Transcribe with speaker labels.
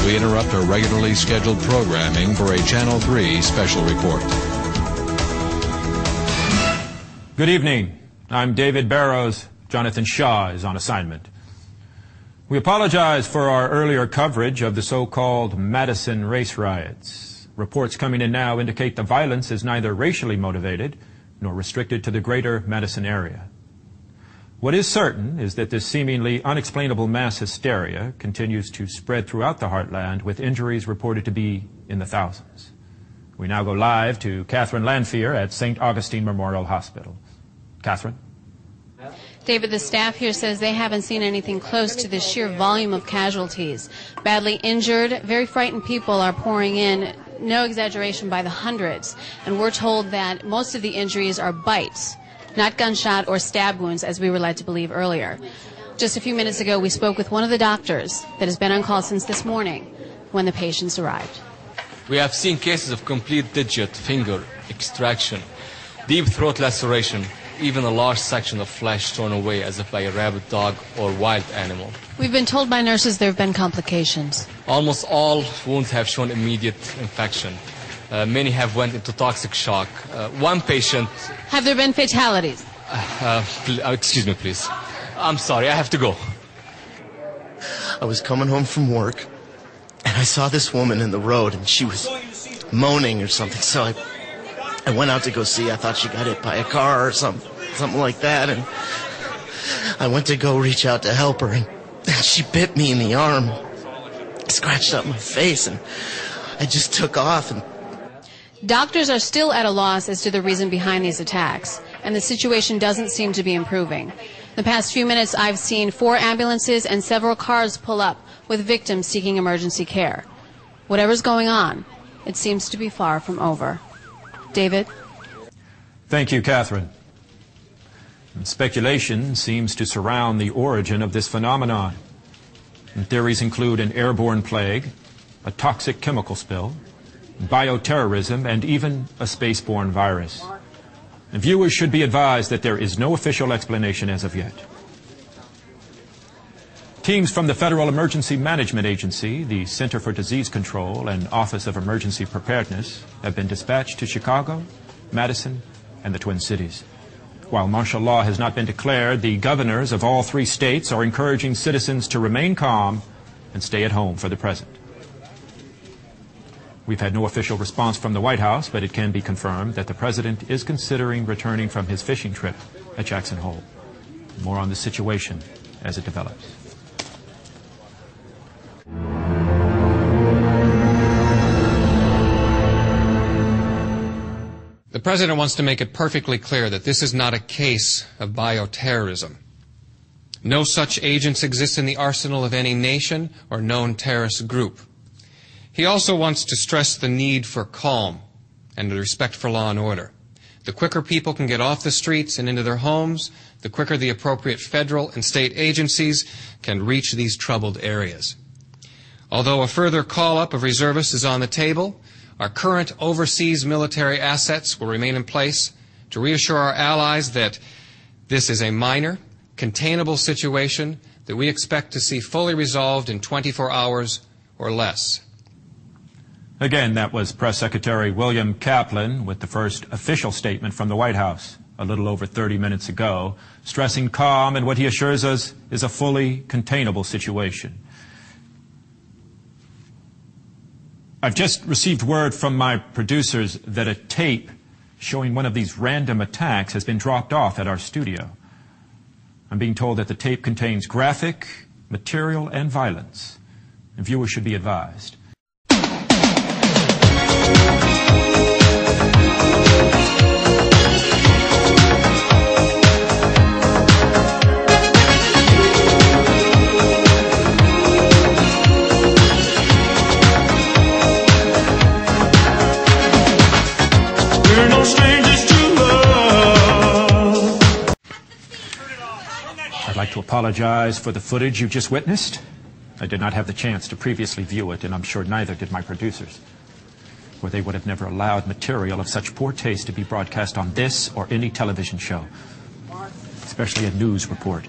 Speaker 1: we interrupt our regularly scheduled programming for a Channel 3 special report.
Speaker 2: Good evening. I'm David Barrows. Jonathan Shaw is on assignment. We apologize for our earlier coverage of the so-called Madison race riots. Reports coming in now indicate the violence is neither racially motivated nor restricted to the greater Madison area. What is certain is that this seemingly unexplainable mass hysteria continues to spread throughout the heartland, with injuries reported to be in the thousands. We now go live to Catherine Lanphier at St. Augustine Memorial Hospital. Catherine?
Speaker 3: David, the staff here says they haven't seen anything close to the sheer volume of casualties. Badly injured, very frightened people are pouring in, no exaggeration, by the hundreds. And we're told that most of the injuries are bites, not gunshot or stab wounds, as we were led to believe earlier. Just a few minutes ago, we spoke with one of the doctors that has been on call since this morning when the patients arrived.
Speaker 4: We have seen cases of complete digit finger extraction, deep throat laceration, even a large section of flesh torn away as if by a rabid dog or wild animal.
Speaker 3: We've been told by nurses there have been complications.
Speaker 4: Almost all wounds have shown immediate infection. Many have went into toxic shock. One patient...
Speaker 3: Have there been fatalities?
Speaker 4: Excuse me, please. I'm sorry, I have to go.
Speaker 5: I was coming home from work, and I saw this woman in the road, and she was moaning or something, so I went out to go see. I thought she got hit by a car or something like that, and I went to go reach out to help her, and she bit me in the arm, scratched up my face, and I just took off. And
Speaker 3: doctors are still at a loss as to the reason behind these attacks, and the situation doesn't seem to be improving. The past few minutes, I've seen 4 ambulances and several cars pull up with victims seeking emergency care. Whatever's going on, it seems to be far from over. David?
Speaker 2: Thank you, Catherine. And speculation seems to surround the origin of this phenomenon. And theories include an airborne plague, a toxic chemical spill, bioterrorism, and even a spaceborne virus. And viewers should be advised that there is no official explanation as of yet. Teams from the Federal Emergency Management Agency, the Center for Disease Control, and Office of Emergency Preparedness have been dispatched to Chicago, Madison, and the Twin Cities. While martial law has not been declared, the governors of all 3 states are encouraging citizens to remain calm and stay at home for the present. We've had no official response from the White House, but it can be confirmed that the president is considering returning from his fishing trip at Jackson Hole. More on the situation as it develops.
Speaker 6: The president wants to make it perfectly clear that this is not a case of bioterrorism. No such agents exist in the arsenal of any nation or known terrorist group. He also wants to stress the need for calm and the respect for law and order. The quicker people can get off the streets and into their homes, the quicker the appropriate federal and state agencies can reach these troubled areas. Although a further call-up of reservists is on the table, our current overseas military assets will remain in place to reassure our allies that this is a minor, containable situation that we expect to see fully resolved in 24 hours or less.
Speaker 2: Again, that was Press Secretary William Kaplan with the first official statement from the White House a little over 30 minutes ago, stressing calm and what he assures us is a fully containable situation. I've just received word from my producers that a tape showing one of these random attacks has been dropped off at our studio. I'm being told that the tape contains graphic material and violence, and viewers should be advised. I'd like to apologize for the footage you just witnessed. I did not have the chance to previously view it, and I'm sure neither did my producers, or they would have never allowed material of such poor taste to be broadcast on this or any television show, especially a news report.